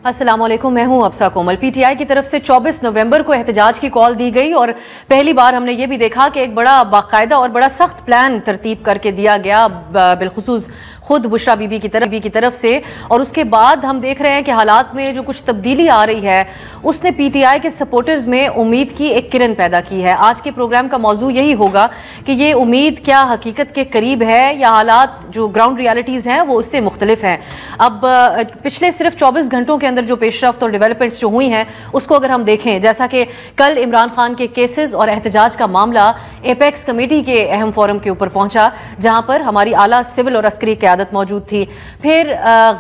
السلام علیکم، میں ہوں ابسا کومل۔ پی ٹی آئی کی طرف سے 24 نومبر کو احتجاج کی کال دی گئی اور پہلی بار ہم نے یہ بھی دیکھا کہ ایک بڑا باقاعدہ اور بڑا سخت پلان ترتیب کر کے دیا گیا، بالخصوص خود بشرا بی بی کی طرف سے، اور اس کے بعد ہم دیکھ رہے ہیں کہ حالات میں جو کچھ تبدیلی آ رہی ہے اس نے پی ٹی آئی کے سپورٹرز میں امید کی ایک کرن پیدا کی ہے۔ آج کے پروگرام کا موضوع یہی ہوگا کہ یہ امید کیا حقیقت کے قریب ہے یا حالات جو گراؤنڈ ریالٹیز ہیں وہ اس سے مختلف ہیں۔ اب پچھلے صرف 24 گھنٹوں کے اندر جو پیش رفت اور ڈیولپمنٹس جو ہوئی ہیں اس کو اگر ہم دیکھیں، جیسا کہ کل عمران خان کے کیسز اور احتجاج کا معاملہ ایپیکس کمیٹی کے اہم فورم کے اوپر پہنچا، جہاں پر ہماری اعلیٰ سول اور عسکری قیادت موجود تھی۔ پھر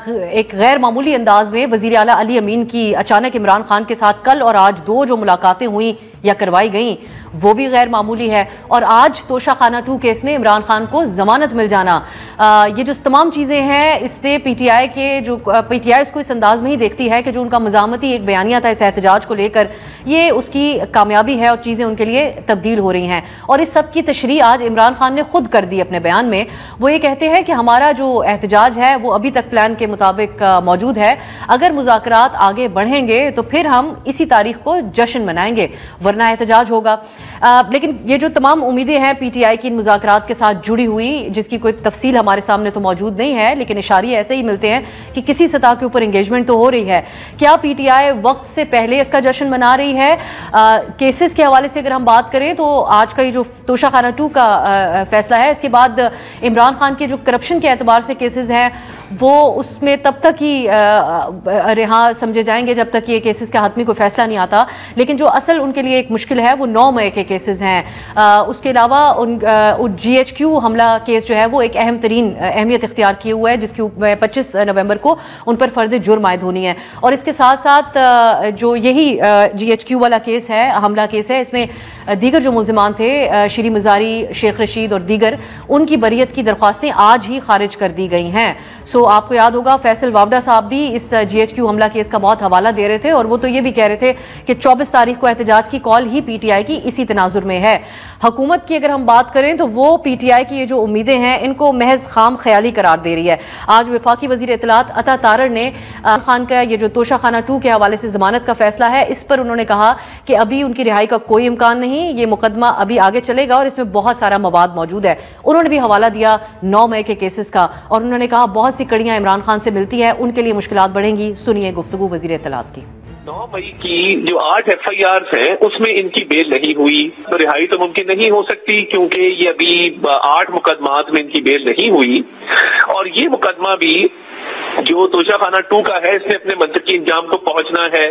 ایک غیر معمولی انداز میں وزیر اعلیٰ علی امین کی اچانک عمران خان کے ساتھ کل اور آج دو جو ملاقاتیں ہوئیں یا کروائی گئیں وہ بھی غیر معمولی ہے، اور آج توشہ خانہ 2 کیس میں عمران خان کو ضمانت مل جانا، یہ جو تمام چیزیں ہیں اس سے پی ٹی آئی اس کو اس انداز میں ہی دیکھتی ہے کہ جو ان کا مزاحمتی ایک بیانیہ تھا اس احتجاج کو لے کر، یہ اس کی کامیابی ہے اور چیزیں ان کے لیے تبدیل ہو رہی ہیں۔ اور اس سب کی تشریح آج عمران خان نے خود کر دی اپنے بیان میں۔ وہ یہ کہتے ہیں کہ ہمارا جو احتجاج ہے وہ ابھی تک پلان کے مطابق موجود ہے، اگر مذاکرات آگے بڑھیں گے تو پھر ہم اسی تاریخ کو جشن منائیں گے، ورنہ احتجاج ہوگا۔ لیکن یہ جو تمام امیدیں ہیں پی ٹی آئی کی ان مذاکرات کے ساتھ جڑی ہوئی، جس کی کوئی تفصیل ہمارے سامنے تو موجود نہیں ہے، لیکن اشاریے ایسے ہی ملتے ہیں کہ کسی سطح کے اوپر انگیجمنٹ تو ہو رہی ہے۔ کیا پی ٹی آئی وقت سے پہلے اس کا جشن منا رہی ہے؟ کیسز کے حوالے سے اگر ہم بات کریں تو آج کا یہ جو توشہ خانہ 2 کا فیصلہ ہے، اس کے بعد عمران خان کے جو کرپشن کے اعتبار سے کیسز ہیں وہ اس میں تب تک ہی رہا سمجھے جائیں گے جب تک یہ کیسز کا حتمی کوئی فیصلہ نہیں آتا، لیکن جو اصل ان کے لیے ایک مشکل ہے وہ 9 مئی کے کیسز ہیں۔ اس کے علاوہ جی ایچ کیو حملہ کیس جو ہے وہ ایک اہم ترین اہمیت اختیار کیے ہوا ہے، جس کی 25 نومبر کو ان پر فرد جرم عائد ہونی ہے، اور اس کے ساتھ ساتھ جو یہی جی ایچ کیو والا کیس ہے، حملہ کیس ہے، اس میں دیگر جو ملزمان تھے شیری مزاری، شیخ رشید اور دیگر، ان کی بریت کی درخواستیں آج ہی خارج کر دی گئی ہیں۔ سو آپ کو یاد ہوگا فیصل واوڈا صاحب بھی اس جی ایچ کیو حملہ کیس کا بہت حوالہ دے رہے تھے، اور وہ تو یہ بھی کہہ رہے تھے کہ 24 تاریخ کو احتجاج کی کال ہی پی ٹی آئی کی اسی تناظر میں ہے۔ حکومت کی اگر ہم بات کریں تو وہ پی ٹی آئی کی یہ جو امیدیں ہیں ان کو محض خام خیالی قرار دے رہی ہے۔ آج وفاقی وزیر اطلاعات عطا تارڑ نے عمران خان کا یہ جو توشہ خانہ 2 کے حوالے سے ضمانت کا فیصلہ ہے اس پر انہوں نے کہا کہ ابھی ان کی رہائی کا کوئی امکان نہیں، یہ مقدمہ ابھی آگے چلے گا اور اس میں بہت سارا مواد موجود ہے۔ انہوں نے بھی حوالہ دیا 9 مئی کے کیسز کا، اور انہوں نے کہا بہت سی کڑیاں عمران خان سے ملتی ہے، ان کے لیے مشکلات بڑھیں گی۔ سنیے گفتگو وزیر اطلاعات کی۔ 9 مئی کی جو 8 ایف آئی آرز ہیں اس میں ان کی بیل نہیں ہوئی، تو رہائی تو ممکن نہیں ہو سکتی کیونکہ یہ ابھی 8 مقدمات میں ان کی بیل نہیں ہوئی، اور یہ مقدمہ بھی جو توشہ خانہ 2 کا ہے اس نے اپنے منطقی انجام کو پہنچنا ہے۔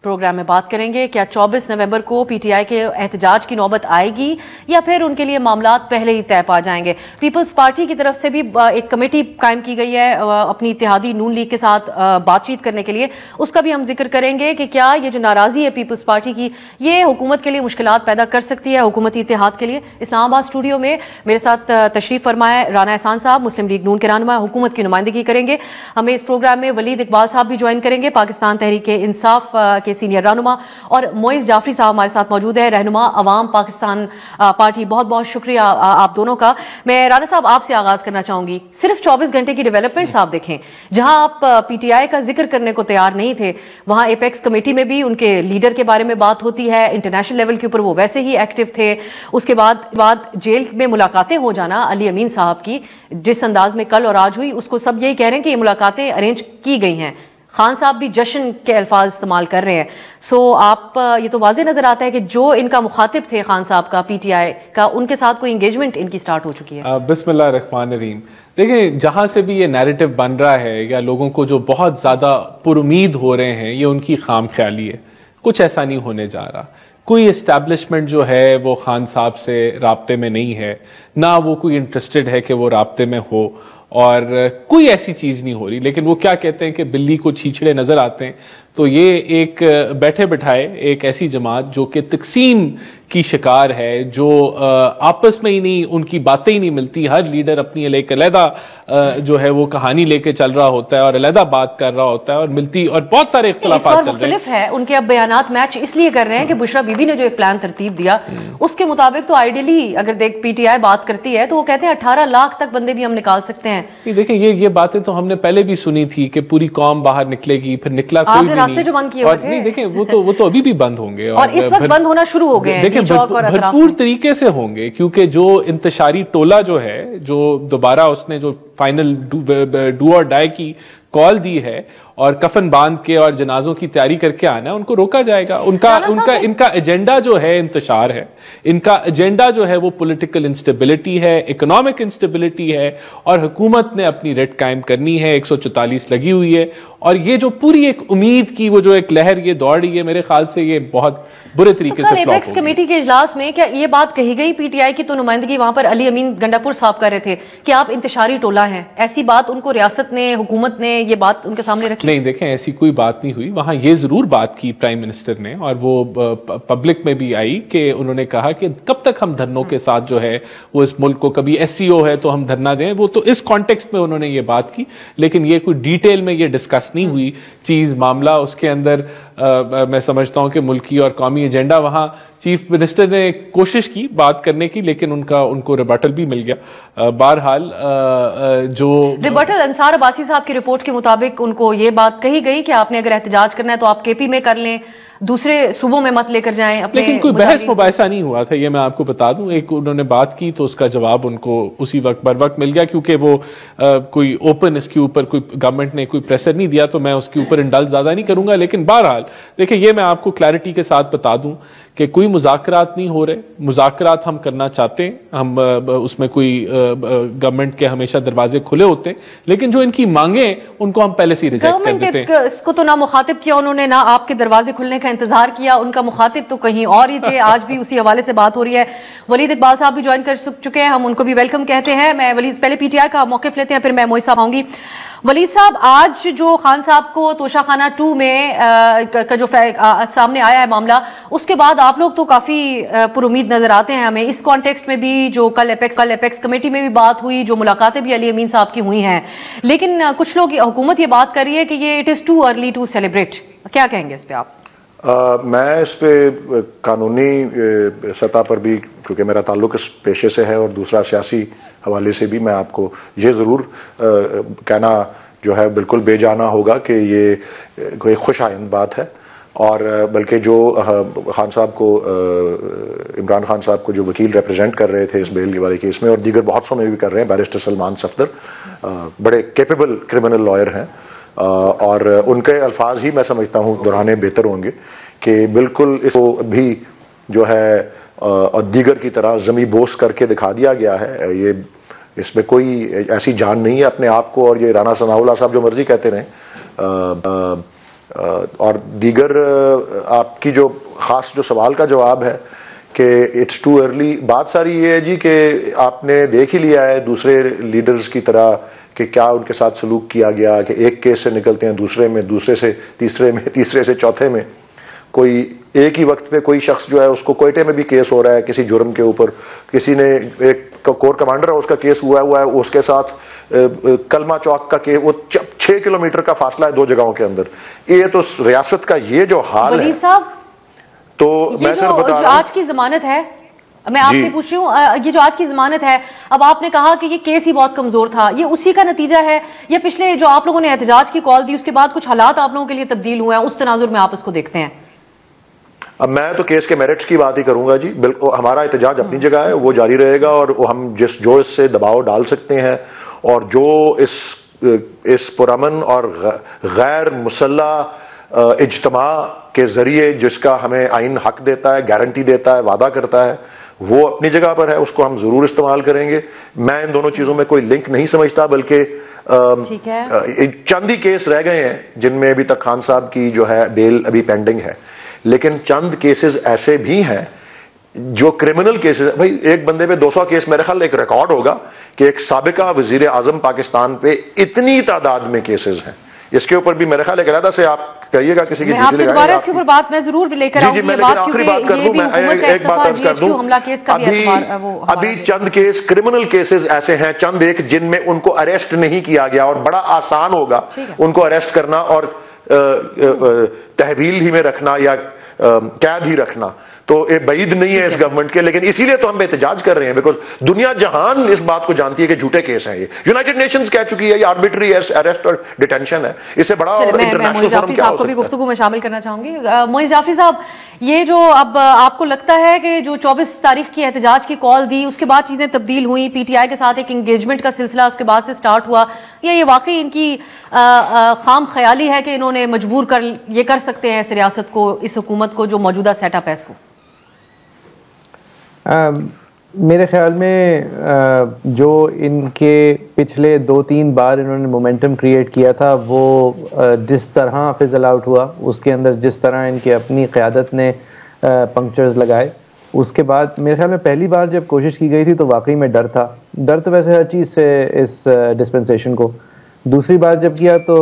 پروگرام میں بات کریں گے کیا 24 نومبر کو پی ٹی آئی کے احتجاج کی نوبت آئے گی یا پھر ان کے لیے معاملات پہلے ہی طے پا جائیں گے۔ پیپلز پارٹی کی طرف سے بھی ایک کمیٹی قائم کی گئی ہے اپنی اتحادی نون لیگ کے ساتھ بات چیت کرنے کے لیے، اس کا بھی ہم ذکر کریں گے کہ کیا یہ جو ناراضی ہے پیپلز پارٹی کی یہ حکومت کے لیے مشکلات پیدا کر سکتی ہے حکومتی اتحاد کے لیے۔ اسلام آباد اسٹوڈیو میں میرے ساتھ تشریف فرمائے رانا احسان صاحب، مسلم لیگ نون کے رہنما، حکومت کی نمائندگی کریں گے۔ ہمیں اس پروگرام میں ولید اقبال صاحب بھی جوائن کریں گے، پاکستان تحریک انصاف کے سینئر رہنما، اور معیز جعفری صاحب ہمارے ساتھ موجود ہے، رہنما عوام پاکستان پارٹی۔ بہت بہت شکریہ آپ دونوں کا۔ میں رانا صاحب آپ سے آغاز کرنا چاہوں گی۔ صرف 24 گھنٹے کی ڈیولپمنٹس آپ دیکھیں، جہاں آپ پی ٹی آئی کا ذکر کرنے کو تیار نہیں تھے، وہاں ایپیکس کمیٹی میں بھی ان کے لیڈر کے بارے میں بات ہوتی ہے، انٹرنیشنل لیول کے اوپر وہ ویسے ہی ایکٹیو تھے۔ اس کے بعد جیل میں ملاقاتیں ہو جانا علی امین صاحب کی جس انداز میں کل اور آج ہوئی، اس کو سب یہی کہہ رہے ہیں کہ یہ ملاقاتیں ارینج کی گئی ہیں۔ خان صاحب بھی جشن کے الفاظ استعمال کر رہے ہیں۔ سو آپ یہ تو واضح نظر آتا ہے کہ جو ان کا مخاطب تھے خان صاحب کا پی ٹی آئی کا، ان کے ساتھ کوئی انگیجمنٹ ان کی سٹارٹ ہو چکی ہے۔ بسم اللہ الرحمن الرحیم۔ دیکھیں جہاں سے بھی یہ نیریٹو بن رہا ہے یا لوگوں کو جو بہت زیادہ پر امید ہو رہے ہیں، یہ ان کی خام خیالی ہے، کچھ ایسا نہیں ہونے جا رہا۔ کوئی اسٹیبلشمنٹ جو ہے وہ خان صاحب سے رابطے میں نہیں ہے، نہ وہ کوئی انٹرسٹڈ ہے کہ وہ رابطے میں ہو، اور کوئی ایسی چیز نہیں ہو رہی۔ لیکن وہ کیا کہتے ہیں کہ بلی کو چھیچڑے نظر آتے ہیں، تو یہ ایک بیٹھے بٹھائے ایک ایسی جماعت جو کہ تقسیم کی شکار ہے، جو آپس میں ہی نہیں، ان کی باتیں ہی نہیں ملتی، ہر لیڈر اپنی ایک علیحدہ جو ہے وہ کہانی لے کے چل رہا ہوتا ہے اور علیحدہ بات کر رہا ہوتا ہے، اور ملتی اور بہت سارے اختلافات چل رہے ہیں۔ مختلف ہے ان کے اب بیانات میچ اس لیے کر رہے ہیں کہ بشرا بی بی نے جو ایک پلان ترتیب دیا اس کے مطابق تو آئیڈیلی اگر دیکھ پی ٹی آئی بات کرتی ہے تو وہ کہتے ہیں 18 لاکھ تک بندے بھی ہم نکال سکتے ہیں۔ دیکھیں یہ باتیں تو ہم نے پہلے بھی سنی تھی کہ پوری قوم باہر نکلے گی، پھر نکلا کوئی بھی نہیں۔ راستے جو بند کیے ہوئے تھے، نہیں دیکھیں وہ تو ابھی بھی بند ہوں گے، اور اس وقت بند ہونا شروع ہو گئے ہیں، دیکھیں بھرپور طریقے سے ہوں گے، کیونکہ جو انتشاری ٹولہ جو ہے، جو دوبارہ اس نے جو فائنل ڈو اور ڈائی کی کال دی ہے اور کفن باندھ کے اور جنازوں کی تیاری کر کے آنا ہے، ان کو روکا جائے گا۔ ان کا ایجنڈا جو ہے انتشار ہے، ان کا ایجنڈا جو ہے وہ پولیٹیکل انسٹیبلٹی ہے، اکنامک انسٹیبلٹی ہے، اور حکومت نے اپنی ریٹ قائم کرنی ہے، 144 لگی ہوئی ہے، اور یہ جو پوری ایک امید کی وہ جو ایک لہر یہ دوڑ رہی ہے، میرے خیال سے یہ بہت برے طریقے سے فلاپ ایپیکس کمیٹی کے اجلاس میں کیا یہ بات کہی گئی؟ پی ٹی آئی کی تو نمائندگی وہاں پر علی امین گنڈا پور صاحب کر رہے تھے کہ آپ انتشاری ٹولہ ہیں، ایسی بات ان کو ریاست نے، حکومت نے یہ بات ان کے سامنے رکھی؟ نہیں، دیکھیں ایسی کوئی بات نہیں ہوئی، وہاں یہ ضرور بات کی پرائم منسٹر نے، اور وہ پبلک میں بھی آئی کہ انہوں نے کہا کہ کب تک ہم دھرنوں کے ساتھ جو ہے وہ اس ملک کو، کبھی ایس سی او ہے تو ہم دھرنا دیں، وہ تو اس کانٹیکسٹ میں انہوں نے یہ بات کی، لیکن یہ کوئی ڈیٹیل میں یہ ڈسکس نہیں ہوئی چیز، معاملہ اس کے اندر۔ میں سمجھتا ہوں کہ ملکی اور قومی ایجنڈا وہاں چیف منسٹر نے کوشش کی بات کرنے کی، لیکن ان کو ریبٹل بھی مل گیا۔ بہرحال جو ریبٹل، انصار عباسی صاحب کی رپورٹ کے مطابق ان کو یہ بات کہی گئی کہ آپ نے اگر احتجاج کرنا ہے تو آپ کے پی میں کر لیں، دوسرے صوبوں میں مت لے کر جائیں اپنے، لیکن کوئی بحث مباحثہ نہیں ہوا تھا، یہ میں آپ کو بتا دوں۔ ایک انہوں نے بات کی تو اس کا جواب ان کو اسی وقت بر وقت مل گیا، کیونکہ وہ کوئی اوپن اس کے اوپر کوئی گورنمنٹ نے کوئی پریشر نہیں دیا، تو میں اس کے اوپر انڈلج زیادہ نہیں کروں گا۔ لیکن بہرحال دیکھیں، یہ میں آپ کو کلیئرٹی کے ساتھ بتا دوں کہ کوئی مذاکرات نہیں ہو رہے، مذاکرات ہم کرنا چاہتے ہیں، ہم اس میں کوئی گورنمنٹ کے ہمیشہ دروازے کھلے ہوتے ہیں، لیکن جو ان کی مانگیں ان کو ہم پہلے سے ریجیکٹ کر دیتے ہیں۔ اس کو تو نہ مخاطب کیا انہوں نے، نہ آپ کے دروازے کھلنے کا انتظار کیا، ان کا مخاطب تو کہیں اور ہی تھے۔ آج بھی اسی حوالے سے بات ہو رہی ہے۔ ولید اقبال صاحب بھی جوائن کر چکے ہیں، ہم ان کو بھی ویلکم کہتے ہیں۔ میں ولید پہلے پی ٹی آئی کا موقف لیتے ہیں، پھر میں موئی صاحب آؤں گی۔ ولید صاحب، آج جو خان صاحب کو توشہ خانہ 2 میں کا جو سامنے آیا ہے معاملہ، اس کے بعد آپ لوگ تو کافی پر امید نظر آتے ہیں ہمیں، اس کانٹیکسٹ میں بھی جو کل ایپیکس کمیٹی میں بھی بات ہوئی، جو ملاقاتیں بھی علی امین صاحب کی ہوئی ہیں، لیکن کچھ لوگ، حکومت یہ بات کر رہی ہے کہ یہ it is too early to celebrate, کیا کہیں گے اس پہ آپ؟ میں اس پہ قانونی سطح پر بھی، کیونکہ میرا تعلق اس پیشے سے ہے، اور دوسرا سیاسی حوالے سے بھی، میں آپ کو یہ ضرور کہنا جو ہے بالکل بے جانا ہوگا کہ یہ کوئی خوش آئند بات ہے، اور بلکہ جو خان صاحب کو، عمران خان صاحب کو جو وکیل ریپرزینٹ کر رہے تھے اس بیل والے کیس میں، اور دیگر بہت سو میں بھی کر رہے ہیں، بیرسٹر سلمان صفدر بڑے کیپیبل کرمنل لائر ہیں، اور ان کے الفاظ ہی میں سمجھتا ہوں دہرانے بہتر ہوں گے کہ بالکل اس کو بھی جو ہے اور دیگر کی طرح زمیں بوس کر کے دکھا دیا گیا ہے۔ یہ اس میں کوئی ایسی جان نہیں ہے اپنے آپ کو، اور یہ رانا ثناء اللہ صاحب جو مرضی کہتے رہیں، اور دیگر آپ کی جو خاص جو سوال کا جواب ہے کہ اٹس ٹو ارلی، بات ساری یہ ہے جی کہ آپ نے دیکھ ہی لیا ہے دوسرے لیڈرز کی طرح کہ کیا ان کے ساتھ سلوک کیا گیا، کہ ایک کیس سے نکلتے ہیں دوسرے میں، دوسرے سے تیسرے میں، تیسرے سے چوتھے میں، کوئی ایک ہی وقت پہ کوئی شخص جو ہے اس کو کوئٹے میں بھی کیس ہو رہا ہے کسی جرم کے اوپر، کسی نے ایک کور کمانڈر ہے اس کا کیس ہوا ہے، اس کے ساتھ کلمہ چوک کا کیس، وہ 6 کلومیٹر کا فاصلہ ہے 2 جگہوں کے اندر۔ یہ تو ریاست کا یہ جو حال ہے، تو میں صرف بتا رہا ہوں آج کی ضمانت ہے، میں آپ سے پوچھ رہی ہوں، یہ جو آج کی ضمانت ہے، اب آپ نے کہا کہ یہ کیس ہی بہت کمزور تھا، یہ اسی کا نتیجہ ہے، یا پچھلے جو آپ لوگوں نے احتجاج کی کال دی اس کے بعد کچھ حالات آپ لوگوں کے لیے تبدیل ہوئے ہیں، اس تناظر میں آپ اس کو دیکھتے ہیں؟ اب میں تو کیس کے میرٹس کی بات ہی کروں گا جی، بالکل ہمارا احتجاج اپنی جگہ ہے، وہ جاری رہے گا، اور ہم جو اس سے دباؤ ڈال سکتے ہیں، اور جو اس پرامن اور غیر مسلح اجتماع کے ذریعے جس کا ہمیں آئین حق دیتا ہے، گارنٹی دیتا ہے، وعدہ کرتا ہے، وہ اپنی جگہ پر ہے، اس کو ہم ضرور استعمال کریں گے۔ میں ان دونوں چیزوں میں کوئی لنک نہیں سمجھتا، بلکہ چند ہی کیس رہ گئے ہیں جن میں ابھی تک خان صاحب کی جو ہے بیل ابھی پینڈنگ ہے، لیکن چند کیسز ایسے بھی ہیں جو کرمنل کیسز، بھائی ایک بندے پہ 200 کیس، میرے خیال ایک ریکارڈ ہوگا کہ ایک سابقہ وزیر اعظم پاکستان پہ اتنی تعداد میں کیسز ہیں، اس کے اوپر بھی میرے خیال ہے علیحدہ سے آپ کہیے گا کسی کی میں آپ سے دوبارہ اس کے اوپر بات میں ضرور لے کر آؤں گی یہ بات, کیونکہ یہ بھی حکومت کا اکتفا جی ایچ کیو حملہ کیس کا بھی اعتبار ابھی چند کیس کرمنل کیسز ایسے ہیں چند ایک جن میں ان کو اریسٹ نہیں کیا گیا اور بڑا آسان ہوگا ان کو اریسٹ کرنا اور تحویل ہی میں رکھنا یا قید ہی رکھنا, تو یہ بعید نہیں ہے اس گورنمنٹ کے, لیکن اسی لیے تو ہم احتجاج کر رہے ہیں بیکاز دنیا جہان اس بات کو جانتی ہے کہ جھوٹے کیس ہیں. یہ یونائٹڈ نیشنز کہہ چکی ہے یہ آربیٹری اریسٹ اور ڈیٹینشن ہے, اس سے بڑا انٹرنیشنل فورم کیا ہو سکتا ہے. بھی گفتگو میں شامل کرنا چاہوں گی. معین جعفری صاحب, یہ جو اب آپ کو لگتا ہے کہ جو 24 تاریخ کی احتجاج کی کال دی اس کے بعد چیزیں تبدیل ہوئی, پی ٹی آئی کے ساتھ ایک انگیجمنٹ کا سلسلہ اس کے بعد سے سٹارٹ ہوا, یا یہ واقعی ان کی خام خیالی ہے کہ انہوں نے مجبور کر یہ کر سکتے ہیں اس ریاست کو, اس حکومت کو جو موجودہ سیٹ اپ ہے اس کو؟ میرے خیال میں جو ان کے پچھلے 2-3 بار انہوں نے مومنٹم کریٹ کیا تھا وہ جس طرح فزل آؤٹ ہوا, اس کے اندر جس طرح ان کی اپنی قیادت نے پنکچرز لگائے, اس کے بعد میرے خیال میں پہلی بار جب کوشش کی گئی تھی تو واقعی میں ڈر تھا, ڈر تو ویسے ہر چیز سے اس ڈسپنسیشن کو. دوسری بار جب کیا تو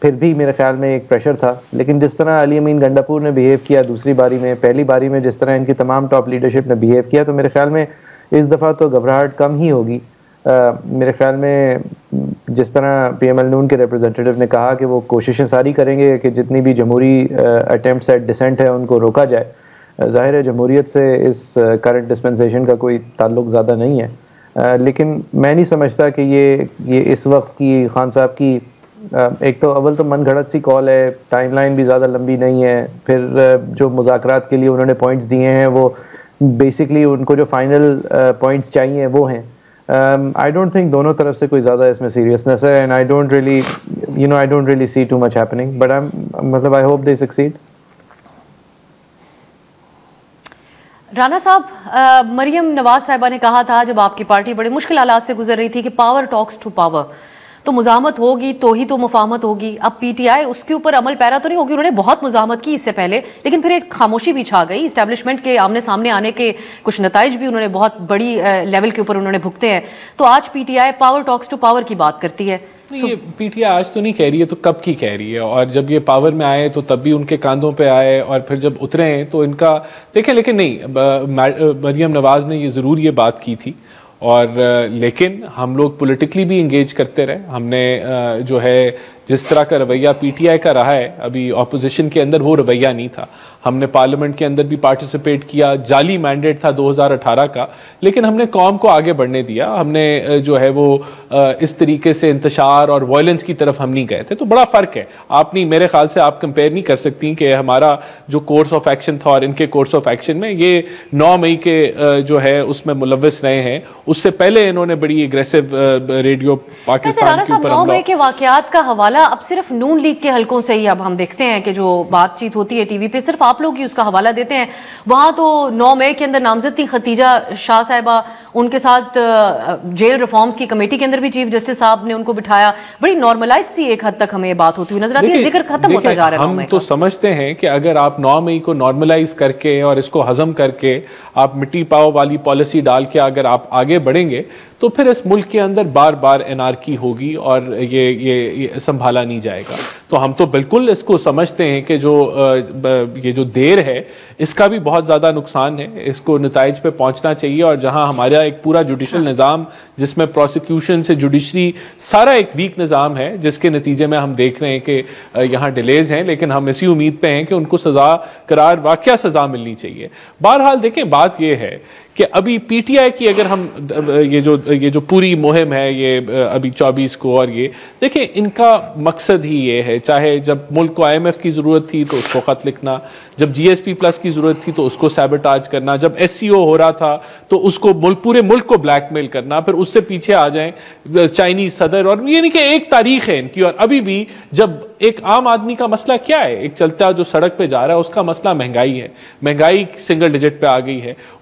پھر بھی میرے خیال میں ایک پریشر تھا, لیکن جس طرح علی امین گنڈاپور نے بیہیو کیا دوسری باری میں, پہلی باری میں جس طرح ان کی تمام ٹاپ لیڈرشپ نے بیہیو کیا, تو میرے خیال میں اس دفعہ تو گھبراہٹ کم ہی ہوگی. میرے خیال میں جس طرح پی ایم ایل نون کے ریپرزینٹیو نے کہا کہ وہ کوششیں ساری کریں گے کہ جتنی بھی جمہوری اٹیمپٹس ایٹ ڈسینٹ ہے ان کو روکا جائے. ظاہر ہے جمہوریت سے اس کرنٹ ڈسپنسیشن کا کوئی تعلق زیادہ نہیں ہے, لیکن میں نہیں سمجھتا کہ یہ اس وقت کی خان صاحب کی ایک تو اول تو من گھڑت سی کال ہے, ٹائم لائن بھی زیادہ لمبی نہیں ہے, پھر جو مذاکرات کے لیے انہوں نے پوائنٹس دیے ہیں وہ بیسکلی ان کو جو فائنل پوائنٹس چاہیے وہ ہیں. آئی ڈونٹ تھنک دونوں طرف سے کوئی زیادہ اس میں سیریسنس ہے, and I don't really see too much happening, but مطلب I hope they succeed. Rana صاحب, مریم نواز صاحبہ نے کہا تھا جب آپ کی پارٹی بڑے مشکل حالات سے گزر رہی تھی کہ پاور ٹاکس ٹو پاور, تو مزاحمت ہوگی تو ہی تو مفاہمت ہوگی. اب پی ٹی آئی اس کے اوپر عمل پیرا تو نہیں ہوگی, انہوں نے بہت مزاحمت کی اس سے پہلے, لیکن پھر ایک خاموشی بھی چھا گئی, اسٹیبلشمنٹ کے آمنے سامنے آنے کے کچھ نتائج بھی انہوں نے بہت بڑی لیول کے اوپر انہوں نے بھگتے ہیں. تو آج P T I power talks to power کی بات کرتی ہے. یہ پی ٹی آئی آج تو نہیں کہہ رہی ہے, تو کب کی کہہ رہی ہے, اور جب یہ پاور میں آئے تو تب بھی ان کے کاندھوں پہ آئے, اور پھر جب اترے ہیں تو ان کا دیکھیں, لیکن نہیں, مریم نواز نے یہ ضرور یہ بات کی تھی, اور لیکن ہم لوگ پولیٹیکلی بھی انگیج کرتے رہے. ہم نے جو ہے جس طرح کا رویہ پی ٹی آئی کا رہا ہے ابھی اپوزیشن کے اندر, وہ رویہ نہیں تھا. ہم نے پارلیمنٹ کے اندر بھی پارٹیسپیٹ کیا, جعلی مینڈیٹ تھا 2018 کا, لیکن ہم نے قوم کو آگے بڑھنے دیا. ہم نے جو ہے وہ اس طریقے سے انتشار اور وائلنس کی طرف ہم نہیں گئے تھے. تو بڑا فرق ہے, آپ نہیں, میرے خیال سے آپ کمپیئر نہیں کر سکتی کہ ہمارا جو کورس آف ایکشن تھا اور ان کے کورس آف ایکشن میں, یہ 9 مئی کے جو ہے اس میں ملوث رہے ہیں. اس سے پہلے انہوں نے بڑی اگریسو ریڈیو پاکستان کے اوپر 9 مئی کے واقعات کا حوالہ اب صرف نون لیگ کے حلقوں سے ہی اب ہم دیکھتے ہیں کہ جو بات چیت ہوتی ہے ٹی وی پہ صرف آپ لوگ ہی اس کا حوالہ دیتے ہیں. وہاں تو 9 مئی کے اندر نامزد تھی ختیجہ شاہ صاحبہ, ان کے ساتھ جیل ریفارمز کی کمیٹی کے اندر بھی چیف جسٹس صاحب نے ان کو بٹھایا. بڑی نارملائز سی ایک حد تک ہمیں یہ بات ہوتی ہوئی نظر آتی ہے, ذکر ختم ہوتا جا رہا ہے. ہم تو سمجھتے ہیں کہ اگر آپ 9 مئی کو نارملائز کر کے اور اس کو ہضم کر کے آپ مٹی پاؤ والی پالیسی ڈال کے اگر آپ آگے بڑھیں گے تو پھر اس ملک کے اندر بار بار انارکی ہوگی اور یہ سنبھالا نہیں جائے گا. تو ہم تو بالکل اس کو سمجھتے ہیں کہ یہ جو دیر ہے اس کا بھی بہت زیادہ نقصان ہے, اس کو نتائج پہ پہنچنا چاہیے. اور جہاں ہمارا ایک پورا جوڈیشل نظام جس میں پروسیکیوشن سے جوڈیشری سارا ایک ویک نظام ہے, جس کے نتیجے میں ہم دیکھ رہے ہیں کہ یہاں ڈیلیز ہیں, لیکن ہم اسی امید پہ ہیں کہ ان کو سزا قرار واقعہ سزا ملنی چاہیے. بہرحال دیکھیں, بات یہ ہے کہ ابھی پی ٹی آئی کی اگر ہم یہ جو پوری مہم ہے یہ ابھی 24 کو, اور یہ دیکھیں ان کا مقصد ہی یہ ہے, چاہے جب ملک کو IMF کی ضرورت تھی تو اس کو خط لکھنا, جب GSP+ کی ضرورت تھی تو اس کو سیبوٹاج کرنا, جب SCO ہو رہا تھا تو اس کو پورے ملک کو بلیک میل کرنا, پھر اس سے پیچھے آ جائیں چائنیز صدر, اور یہ نہیں کہ ایک تاریخ ہے ان کی. اور ابھی بھی جب ایک عام آدمی کا مسئلہ کیا ہے, ایک چلتا جو سڑک پہ جا رہا ہے اس کا مسئلہ مہنگائی ہے, مہنگائی سنگل ڈیجٹ پہ آ گئی ہے,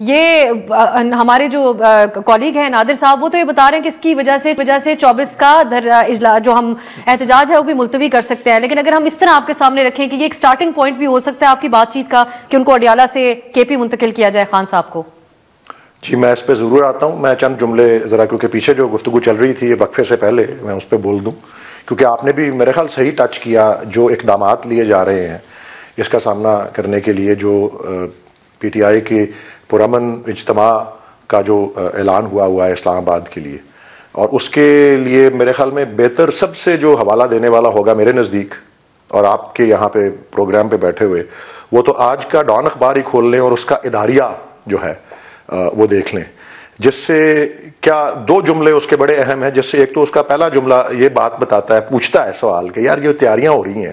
یہ ہمارے جو کولیگ ہیں نادر صاحب وہ تو یہ بتا رہے ہیں کہ اس کی وجہ سے 24 کا اجلاس جو ہم احتجاج ہے وہ بھی ملتوی کر سکتے ہیں، لیکن اگر ہم اس طرح آپ کے سامنے رکھیں کہ یہ ایک سٹارٹنگ پوائنٹ بھی ہو سکتا ہے آپ کی بات چیت کا کہ ان کو اڈیالہ سے کے پی منتقل کیا جائے خان صاحب کو. جی میں اس پہ ضرور آتا ہوں. میں چند جملے ذرا کیونکہ پیچھے جو گفتگو چل رہی تھی وقفے سے پہلے میں اس پہ بول دوں، کیونکہ آپ نے بھی میرے خیال صحیح ٹچ کیا. جو اقدامات لیے جا رہے ہیں اس کا سامنا کرنے کے لیے، جو پی ٹی آئی کے پرامن اجتماع کا جو اعلان ہوا ہے اسلام آباد کے لیے، اور اس کے لیے میرے خیال میں بہتر سب سے جو حوالہ دینے والا ہوگا میرے نزدیک اور آپ کے یہاں پہ پروگرام پہ بیٹھے ہوئے، وہ تو آج کا ڈان اخبار ہی کھول لیں اور اس کا اداریہ جو ہے وہ دیکھ لیں، جس سے کیا دو جملے اس کے بڑے اہم ہیں. جس سے ایک تو اس کا پہلا جملہ یہ بات بتاتا ہے، پوچھتا ہے سوال کہ یار یہ تیاریاں ہو رہی ہیں،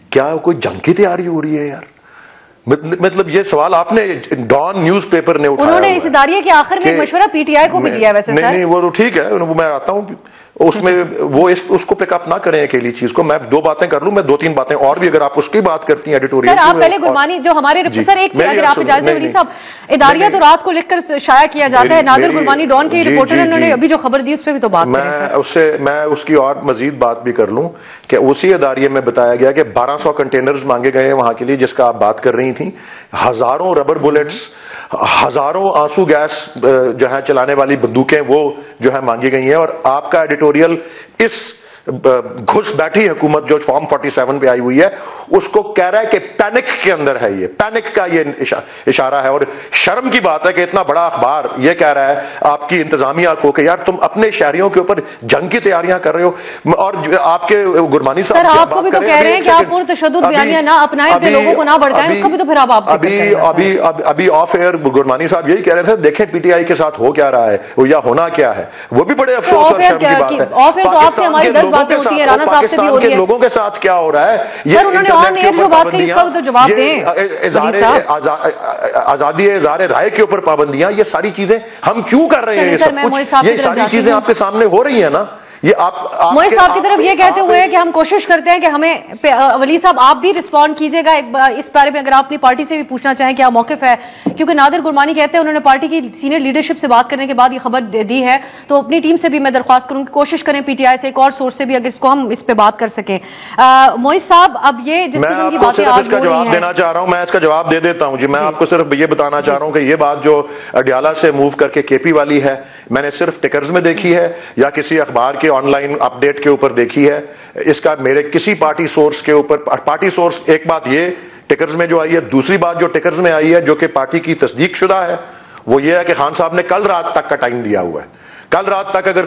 کیا کوئی جنگ کی تیاری ہو رہی ہے یار؟ مطلب یہ سوال آپ نے ڈان نیوز پیپر نے اٹھایا. انہوں نے اس اداریے کے آخر میں مشورہ پی ٹی آئی کو بھی دیا ویسے سر. نہیں وہ تو ٹھیک ہے، میں آتا ہوں اس میں وہ اس کو پک اپ نہ کریں اکیلی چیز کو. میں دو باتیں کر لوں، میں 2-3 باتیں اور بھی اگر آپ اس کی بات کرتی ہیں ایڈیٹوریل. سر آپ پہلے گرمانی جو ہمارے سر ایک اگر آپ اجازت دیں ولی صاحب، اداریہ تو رات کو لکھ کر شائع کیا جاتا ہے. نادر گرمانی ڈان کے رپورٹر انہوں نے ابھی جو خبر دی اس پہ بھی تو بات کریں. میں اس کی اور مزید بات بھی کر لوں کہ اسی اداریے میں بتایا گیا کہ 1200 کنٹینرز مانگے گئے ہیں وہاں کے لیے، جس کا آپ بات کر رہی تھیں. ہزاروں ربر بلیٹس، ہزاروں آنسو گیس جو ہے چلانے والی بندوقیں وہ جو ہے مانگی گئی ہیں. اور آپ کا ایڈیٹوریل اس گھس بیٹھی حکومت جو فارم 47 پہ آئی ہوئی ہے اس کو کہہ رہا ہے کہ پینک کے اندر ہے. یہ پینک کا یہ اشارہ ہے، اور شرم کی بات ہے کہ اتنا بڑا اخبار یہ کہہ رہا ہے آپ کی انتظامیہ کو کہ یار تم اپنے شہریوں کے اوپر جنگ کی تیاریاں کر رہے ہو. اور آپ کے گرمانی صاحب سر آپ کو بھی تو کہہ رہے ہیں کہ آپ پرتشدد بیانیہ نہ اپنائیں، اپنے لوگوں کو نہ بھڑکائیں، اس کو بھی تو پھر آپ ابھی آف ایئر گرمانی صاحب یہی کہہ رہے تھے دیکھیں پی ٹی آئی کے ساتھ ہو کیا رہا ہے یا ہونا کیا ہے. وہ بھی بڑے افسوس اور شرم کی بات ہے. آف ایئر تو آپ سے ہماری 10 باتیں ہوتی ہیں، رانا صاحب سے بھی ہو رہی ہے. لوگوں کے ساتھ کیا ہو رہا ہے سر انہوں نے آن ایئر جو بات کہی اس کا بھی تو جواب دیں. آزادی اظہار رائے کے اوپر پابندیاں، یہ ساری چیزیں ہم کیوں کر رہے ہیں؟ یہ سب کچھ یہ ساری چیزیں آپ کے سامنے ہو رہی ہیں نا. موئز صاحب کی طرف یہ کہتے ہوئے کہ ہم کوشش کرتے ہیں کہ ہمیں ولی صاحب آپ بھی رسپونڈ کیجئے گا اس بارے میں، اگر آپ اپنی پارٹی سے بھی پوچھنا چاہیں کیا موقف ہے، کیونکہ نادر گرمانی کہتے ہیں انہوں نے پارٹی کی سینئر لیڈرشپ سے بات کرنے کے بعد یہ خبر دی ہے. تو اپنی ٹیم سے بھی میں درخواست کروں کہ کوشش کریں پی ٹی آئی سے ایک اور سورس سے بھی اگر اس کو ہم اس پہ بات کر سکیں. موئز صاحب اب یہ جس قسم کی باتیں آج ہو رہی ہیں، دینا چاہ رہا ہوں میں اس کا جواب دے دیتا ہوں. جی میں آپ کو صرف یہ بتانا چاہ رہا ہوں کہ یہ بات جو اڈیالہ سے موو کر کے کے پی والی ہے میں نے صرف ٹکرز میں دیکھی ہے یا کسی اخبار کے آن لائن اپ ڈیٹ کے اوپر دیکھی ہے. اس کا میرے کسی پارٹی سورس کے اوپر، پارٹی سورس ایک بات یہ ٹکرز میں جو آئی ہے، دوسری بات جو ٹکرز میں آئی ہے جو کہ پارٹی کی تصدیق شدہ ہے وہ یہ ہے کہ خان صاحب نے کل رات تک کا ٹائم دیا ہوا ہے. کل رات تک اگر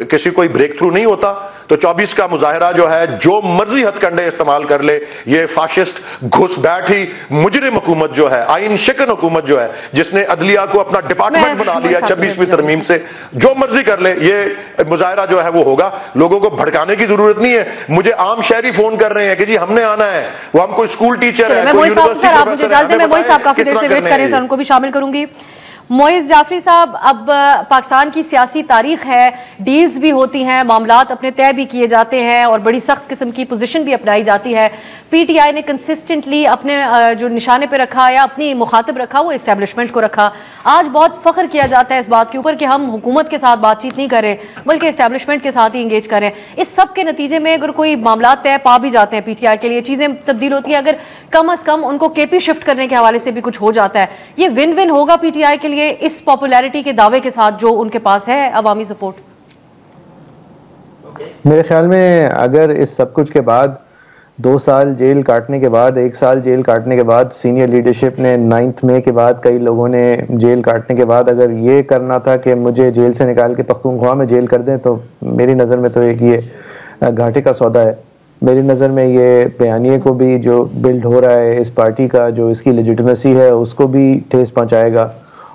کسی کوئی بریک تھرو نہیں ہوتا تو 24 کا مظاہرہ جو ہے جو مرضی ہتھ کنڈے استعمال کر لے، یہ فاشسٹ گھس بیٹھی مجرم حکومت جو ہے، آئین شکن حکومت جو ہے جس نے عدلیہ کو اپنا ڈپارٹمنٹ بنا لیا 26ویں ترمیم سے، جو مرضی کر لے یہ مظاہرہ جو ہے وہ ہوگا. لوگوں کو بھڑکانے کی ضرورت نہیں ہے. مجھے عام شہری فون کر رہے ہیں کہ جی ہم نے آنا ہے، وہ ہم کوئی اسکول ٹیچر ہے، کوئی یونیورسٹی پروفیسر ہے. میں موئز صاحب کافی دیر سے ویٹ کریں، سر ان کو بھی شامل کروں گی. موئز جعفری صاحب، اب پاکستان کی سیاسی تاریخ ہے، ڈیلز بھی ہوتی ہیں، معاملات اپنے طے بھی کیے جاتے ہیں اور بڑی سخت قسم کی پوزیشن بھی اپنائی جاتی ہے. پی ٹی آئی نے کنسسٹنٹلی اپنے جو نشانے پہ رکھا یا اپنی مخاطب رکھا وہ اسٹیبلشمنٹ کو رکھا. آج بہت فخر کیا جاتا ہے اس بات کے اوپر کہ ہم حکومت کے ساتھ بات چیت نہیں کر رہے بلکہ اسٹیبلشمنٹ کے ساتھ ہی انگیج کر رہے ہیں. اس سب کے نتیجے میں اگر کوئی معاملات طے پا بھی جاتے ہیں پی ٹی آئی کے لیے، چیزیں تبدیل ہوتی ہیں، اگر کم از کم ان کو کے پی شفٹ کرنے کے حوالے سے بھی کچھ ہو جاتا ہے، یہ ون ون ہوگا پی ٹی آئی کے لیے اس پاپولیرٹی کے دعوے کے ساتھ جو ان کے پاس ہے عوامی سپورٹ. میرے خیال میں اگر اس سب کچھ کے بعد 2 سال جیل کاٹنے کے بعد، 1 سال جیل کاٹنے کے بعد، سینئر لیڈرشپ نے 9 مئی کے بعد کئی لوگوں نے جیل کاٹنے کے بعد اگر یہ کرنا تھا کہ مجھے جیل سے نکال کے پختونخوا میں جیل کر دیں، تو میری نظر میں تو ایک یہ گھاٹے کا سودا ہے. میری نظر میں یہ بیانیے کو بھی جو بلڈ ہو رہا ہے اس پارٹی کا، جو اس کی لیجٹمیسی ہے اس کو بھی ٹھیس پہنچائے گا.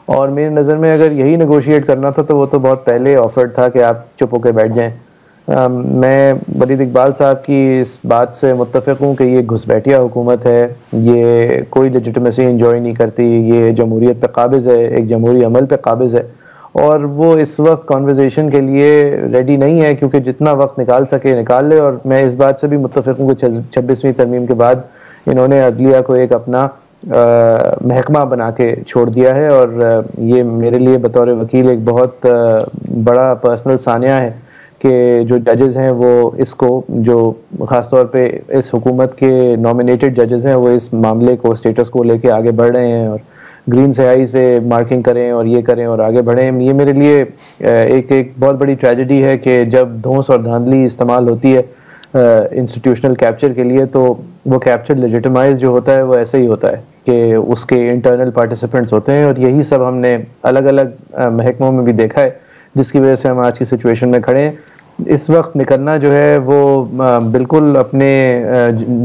اور میری نظر میں اگر یہی نیگوشیٹ کرنا تھا تو وہ تو بہت پہلے آفرڈ تھا کہ آپ چپ ہو کے بیٹھ جائیں. میں ولید اقبال صاحب کی اس بات سے متفق ہوں کہ یہ گھس بیٹھیا حکومت ہے، یہ کوئی لیجٹمیسی انجوائے نہیں کرتی، یہ جمہوریت پہ قابض ہے، ایک جمہوری عمل پہ قابض ہے، اور وہ اس وقت کانورزیشن کے لیے ریڈی نہیں ہے، کیونکہ جتنا وقت نکال سکے نکال لے. اور میں اس بات سے بھی متفق ہوں کہ 26ویں ترمیم کے بعد انہوں نے عدلیہ کو ایک اپنا محکمہ بنا کے چھوڑ دیا ہے، اور یہ میرے لیے بطور وکیل ایک بہت بڑا پرسنل سانحہ ہے کہ جو ججز ہیں وہ اس کو، جو خاص طور پہ اس حکومت کے نامینیٹڈ ججز ہیں، وہ اس معاملے کو، اسٹیٹس کو لے کے آگے بڑھ رہے ہیں اور گرین سیاہی سے مارکنگ کریں اور یہ کریں اور آگے بڑھیں. یہ میرے لیے ایک بہت بڑی ٹریجڈی ہے کہ جب دھونس اور دھاندلی استعمال ہوتی ہے انسٹیٹیوشنل کیپچر کے لیے، تو وہ کیپچر لیجیٹمائز جو ہوتا ہے وہ ایسے ہی ہوتا ہے کہ اس کے انٹرنل پارٹیسپینٹس ہوتے ہیں، اور یہی سب ہم نے الگ الگ محکموں میں بھی دیکھا ہے، جس کی وجہ سے ہم آج کی سچویشن میں کھڑے ہیں. اس وقت نکلنا جو ہے وہ بالکل اپنے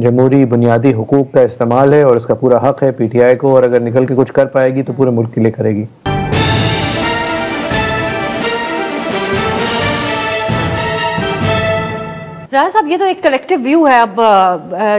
جمہوری بنیادی حقوق کا استعمال ہے، اور اس کا پورا حق ہے پی ٹی آئی کو، اور اگر نکل کے کچھ کر پائے گی تو پورے ملک کے لیے کرے گی. راجہ صاحب، یہ تو ایک کلیکٹیو ویو ہے. اب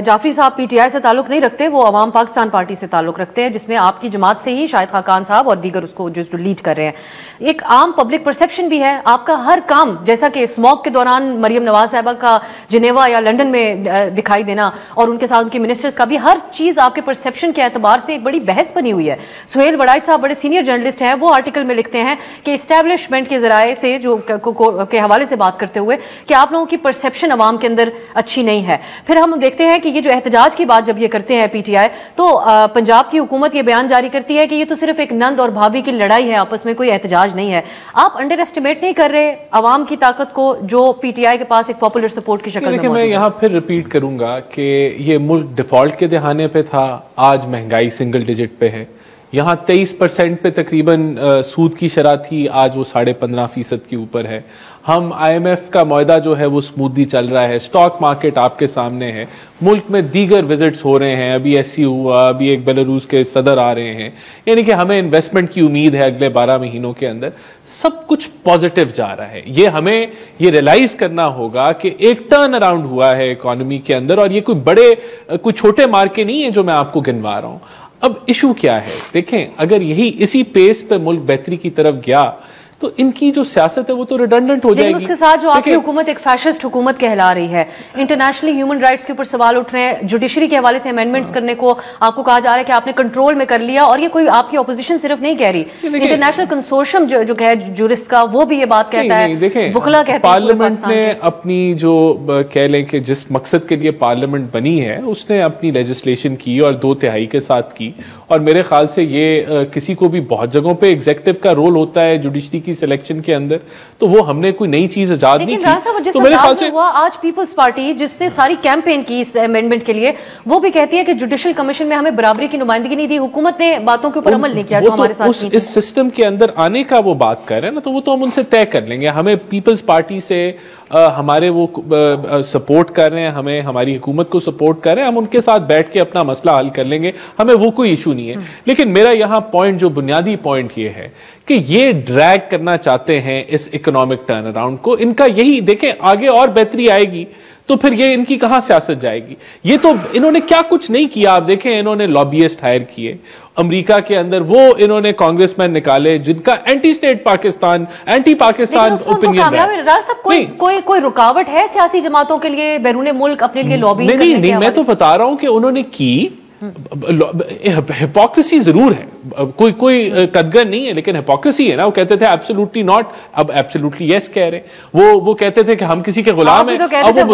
جعفری صاحب پی ٹی آئی سے تعلق نہیں رکھتے، وہ عوام پاکستان پارٹی سے تعلق رکھتے ہیں، جس میں آپ کی جماعت سے ہی شاہد خاقان صاحب اور دیگر اس کو جو لیڈ کر رہے ہیں. ایک عام پبلک پرسیپشن بھی ہے آپ کا ہر کام، جیسا کہ اسموک کے دوران مریم نواز صاحبہ کا جنیوا یا لنڈن میں دکھائی دینا، اور ان کے ساتھ ان کے منسٹرز کا بھی، ہر چیز آپ کے پرسیپشن کے اعتبار سے ایک بڑی بحث بنی ہوئی ہے. سہیل وڑائچ صاحب بڑے سینئر جرنلسٹ ہیں، وہ آرٹیکل میں لکھتے ہیں کہ اسٹیبلشمنٹ کے ذرائع سے جو کے حوالے سے بات کرتے ہوئے کہ آپ لوگوں کی پرسیپشن عوام کے اندر اچھی نہیں ہے. پھر ہم دیکھتے ہیں کہ یہ جو احتجاج کی بات جب یہ کرتے ہیں پی ٹی آئی، تو پنجاب کی حکومت یہ بیان جاری کرتی ہے کہ یہ تو صرف ایک نند اور بھابھی کی لڑائی ہے، آپس میں کوئی احتجاج نہیں ہے. آپ انڈر ایسٹیمیٹ نہیں کر رہے عوام کی طاقت کو جو پی ٹی آئی کے پاس ایک پاپولر سپورٹ کی شکل میں موجود ہے؟ میں یہاں پھر ریپیٹ کروں گا کہ یہ ملک ڈیفالٹ کے دہانے پہ تھا، آج مہنگائی سنگل ڈیجٹ پہ ہے. یہاں 23% پہ تقریباً سود کی شرح تھی، آج وہ 15.5% کے اوپر ہے. ہم آئی ایم ایف کا معاہدہ جو ہے وہ سموتھلی چل رہا ہے. اسٹاک مارکیٹ آپ کے سامنے ہے. ملک میں دیگر وزٹس ہو رہے ہیں، ابھی ایس سی ہوا، ابھی ایک بیلاروس کے صدر آ رہے ہیں. یعنی کہ ہمیں انویسٹمنٹ کی امید ہے اگلے 12 مہینوں کے اندر. سب کچھ پازیٹیو جا رہا ہے. یہ ہمیں یہ ریلائز کرنا ہوگا کہ ایک ٹرن اراؤنڈ ہوا ہے اکانومی کے اندر، اور یہ کوئی چھوٹے مارکے نہیں ہیں جو میں آپ کو گنوا رہا ہوں. اب ایشو کیا ہے؟ دیکھیں، اگر اسی پیس پہ ملک بہتری کی طرف گیا تو ان کی جو سیاست ہے وہ تو ریڈنڈنٹ ہو جائے گی. لیکن اس کے ساتھ جو آپ کی حکومت ایک فیشسٹ حکومت کہلا رہی ہے، انٹرنیشنلی ہیومن رائٹس کے اوپر سوال اٹھ رہے ہیں، جوڈیشری کے حوالے سے امینڈمنٹس کرنے کو آپ کو کہا جا رہا ہے کہ آپ نے کنٹرول میں کر لیا، اور یہ کوئی آپ کی اپوزیشن صرف نہیں کہہ رہی، انٹرنیشنل کنسورشیم جو ہے جورسٹ کا، وہ بھی یہ بات کہتا ہے. دیکھیں، وکلا کہتے ہیں پارلیمنٹ نے اپنی جو کہہ لیں کہ جس مقصد کے لیے پارلیمنٹ بنی ہے اس نے اپنی لیجسلیشن کی اور 2/3 کے ساتھ کی. اور میرے خیال سے یہ کسی کو بھی بہت جگہوں پہ ایگزیکٹو کا رول ہوتا ہے جوڈیشری کی سلیکشن کے اندر، تو وہ ہم نے کوئی نئی چیز ایجاد نہیں کی. تو میرے خیال سے آج پیپلز پارٹی جس نے ساری کیمپین کی اس امینڈمنٹ کے لیے، وہ بھی کہتی ہے کہ جوڈیشل کمیشن میں ہمیں برابری کی نمائندگی نہیں دی، حکومت نے باتوں کے اوپر عمل نہیں کیا جو ہمارے ساتھ. اس سسٹم کے اندر آنے کا وہ بات کر رہے ہیں نا، تو وہ تو ہم ان سے طے کر لیں گے. ہمیں پیپلز پارٹی سے ہمارے وہ سپورٹ کر رہے ہیں، ہمیں ہماری حکومت کو سپورٹ کر رہے ہیں، ہم ان کے ساتھ بیٹھ کے اپنا مسئلہ حل کر لیں گے، ہمیں وہ کوئی ایشو نہیں ہے. لیکن میرا یہاں پوائنٹ، جو بنیادی پوائنٹ یہ ہے کہ یہ ڈریگ کرنا چاہتے ہیں اس اکنامک ٹرن اراؤنڈ کو. ان کا یہی دیکھیں، آگے اور بہتری آئے گی تو پھر یہ ان کی کہاں سیاست جائے گی؟ یہ تو انہوں نے کیا کچھ نہیں کیا. آپ دیکھیں، انہوں نے لابیسٹ ہائر کیے امریکہ کے اندر، وہ انہوں نے کانگریس مین نکالے جن کا anti state Pakistan, anti Pakistan opinion ہے. کوئی رکاوٹ ہے سیاسی جماعتوں کے لیے بیرون ملک اپنے لیے لابی کرنے کی؟ نہیں، میں تو بتا رہا ہوں کہ انہوں نے کی. ہپوکریسی ضرور ہے، کوئی قدغن نہیں ہے، لیکن ہپوکریسی ہے نا. وہ کہتے تھے ایبسولوٹلی ناٹ، اب ایبسولوٹلی یس کہہ رہے ہیں. وہ کہتے تھے کہ ہم کسی کے غلام ہیں، اب وہ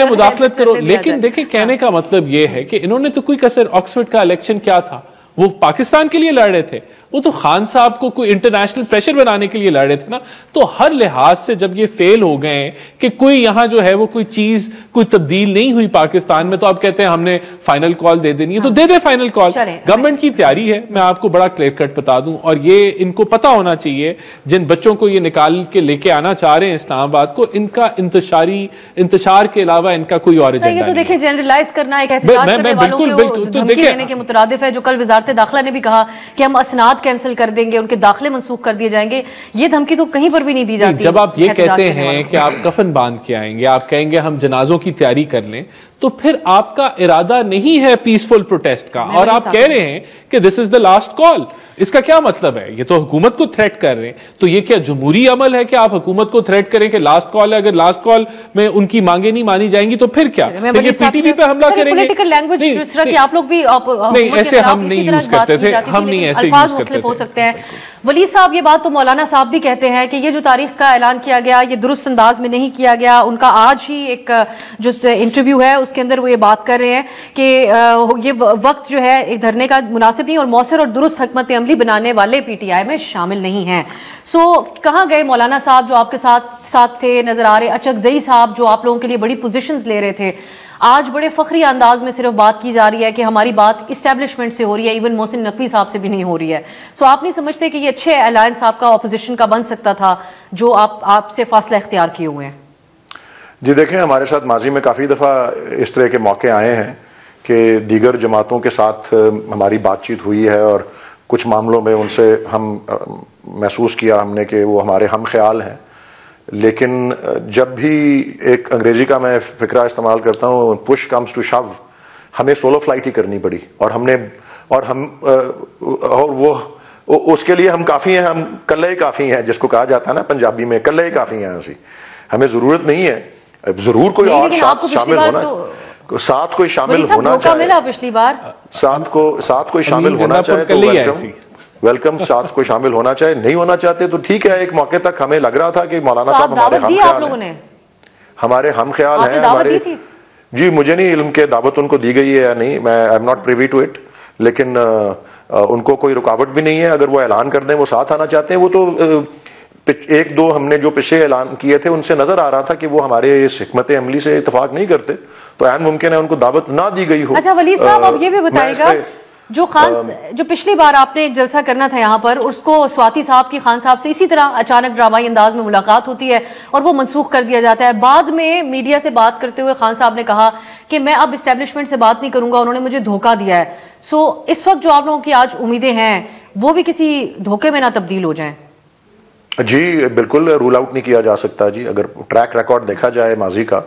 مداخلت کرو. لیکن دیکھیں، کہنے کا مطلب یہ ہے کہ انہوں نے تو کوئی کسر، آکسفورڈ کا الیکشن کیا تھا؟ وہ پاکستان کے لیے لڑ رہے تھے، وہ تو خان صاحب کو کوئی انٹرنیشنل پریشر بنانے کے لیے لڑ رہے تھے نا. تو ہر لحاظ سے جب یہ فیل ہو گئے ہیں کہ کوئی یہاں جو ہے وہ کوئی چیز کوئی تبدیل نہیں ہوئی پاکستان میں، تو آپ کہتے ہیں ہم نے فائنل کال دے دینی ہے. تو دے دے فائنل کال. گورنمنٹ کی تیاری ہے، میں آپ کو بڑا کلیئر کٹ بتا دوں، اور یہ ان کو پتا ہونا چاہیے، جن بچوں کو یہ نکال کے لے کے آنا چاہ رہے ہیں اسلام آباد کو، ان کا انتشار کے علاوہ ان کا کوئی اور ایجنڈا نہیں. یہ تو دیکھیں، جنرلائز کرنا ایک احتجاج کرنے والوں کو دھمکی دینے کے مترادف ہے، جو کل وزارت داخلہ نے بھی کہا کہ ہم اسناد کینسل کر دیں گے، ان کے داخلے منسوخ کر دیے جائیں گے. یہ دھمکی تو کہیں پر بھی نہیں دی جاتی. جب آپ یہ کہتے ہیں کہ آپ کفن باندھ کے آئیں گے، آپ کہیں گے ہم جنازوں کی تیاری کر لیں، تو پھر آپ کا ارادہ نہیں ہے پیسفل پروٹیسٹ کا, اور آپ کہہ رہے ہیں کہ دس از دا لاسٹ کال. اس کا کیا مطلب ہے؟ یہ تو حکومت کو تھریٹ کر رہے ہیں. تو یہ کیا جمہوری عمل ہے کہ آپ حکومت کو تھریٹ کریں کہ لاسٹ کال ہے, اگر لاسٹ کال میں ان کی مانگیں نہیں مانی جائیں گی تو پھر کیا, پی ٹی پی پہ حملہ کریں گے؟ پولیٹیکل لینگویج جس طرح کہ آپ لوگ بھی نہیں, ایسے ہم نہیں یوز کرتے تھے, ہم نہیں ایسے یوز کرتے ہو تھے. سکتے ہیں. ولی صاحب یہ بات تو مولانا صاحب بھی کہتے ہیں کہ یہ جو تاریخ کا اعلان کیا گیا یہ درست انداز میں نہیں کیا گیا. ان کا آج ہی ایک جو انٹرویو ہے اس کے اندر وہ یہ بات کر رہے ہیں کہ یہ وقت جو ہے ایک دھرنے کا مناسب نہیں اور مؤثر اور درست حکمت عملی بنانے والے پی ٹی آئی میں شامل نہیں ہیں. سو کہاں گئے مولانا صاحب جو آپ کے ساتھ تھے نظر آ رہے, اچکزئی صاحب جو آپ لوگوں کے لیے بڑی پوزیشنز لے رہے تھے, آج بڑے فخری انداز میں صرف بات کی جا رہی ہے کہ ہماری بات اسٹیبلشمنٹ سے ہو رہی ہے, ایون محسن نقوی صاحب سے بھی نہیں ہو رہی ہے. سو آپ نہیں سمجھتے کہ یہ اچھے الائنس آپ کا اپوزیشن کا بن سکتا تھا جو آپ سے فاصلہ اختیار کیے ہوئے ہیں؟ جی دیکھیں, ہمارے ساتھ ماضی میں کافی دفعہ اس طرح کے موقع آئے ہیں کہ دیگر جماعتوں کے ساتھ ہماری بات چیت ہوئی ہے اور کچھ معاملوں میں ان سے ہم محسوس کیا ہم نے کہ وہ ہمارے ہم خیال ہیں. لیکن جب بھی ایک انگریزی کا میں فکرہ استعمال کرتا ہوں, پش کمز ٹو شو, ہمیں سولو فلائٹ ہی کرنی پڑی اور وہ اس کے لیے ہم کافی ہیں, ہم کلے کافی ہیں جس کو کہا جاتا ہے نا پنجابی میں, کلے کافی ہیں اسی, ہمیں ضرورت نہیں ہے. ضرور کوئی اور ساتھ شامل ہونا, ساتھ کوئی شامل ہونا چاہے, پچھلی بار ساتھ کوئی شامل ہونا چاہے تو ویلکم, ساتھ کوئی شامل ہونا چاہے, نہیں ہونا چاہتے تو ٹھیک ہے. ایک موقع تک ہمیں لگ رہا تھا کہ مولانا صاحب ہمارے ہم خیال ہیں, ہمارے ہم خیال ہیں ہمارے. جی مجھے نہیں علم کہ دعوت ان کو دی گئی ہے یا نہیں, میں I am not privy to it, لیکن ان کو کوئی رکاوٹ بھی نہیں ہے. اگر وہ اعلان کر دیں وہ ساتھ آنا چاہتے ہیں, وہ تو ایک دو ہم نے جو پچھلے اعلان کیے تھے ان سے نظر آ رہا تھا کہ وہ ہمارے اس حکمت عملی سے اتفاق نہیں کرتے, تو عین ممکن ہے ان کو دعوت نہ دی گئی ہو. اچھا ولی صاحب اب یہ بھی بتائے گا, جو پچھلی بار آپ نے ایک جلسہ کرنا تھا یہاں پر, اس کو سواتی صاحب کی خان صاحب سے اسی طرح اچانک ڈرامائی انداز میں ملاقات ہوتی ہے اور وہ منسوخ کر دیا جاتا ہے. بعد میں میڈیا سے بات کرتے ہوئے خان صاحب نے کہا کہ میں اب اسٹیبلشمنٹ سے بات نہیں کروں گا, انہوں نے مجھے دھوکہ دیا ہے. سو اس وقت جو آپ لوگوں کی آج امیدیں ہیں وہ بھی کسی دھوکے میں نہ تبدیل ہو جائیں؟ جی بالکل رول آؤٹ نہیں کیا جا سکتا. جی اگر ٹریک ریکارڈ دیکھا جائے ماضی کا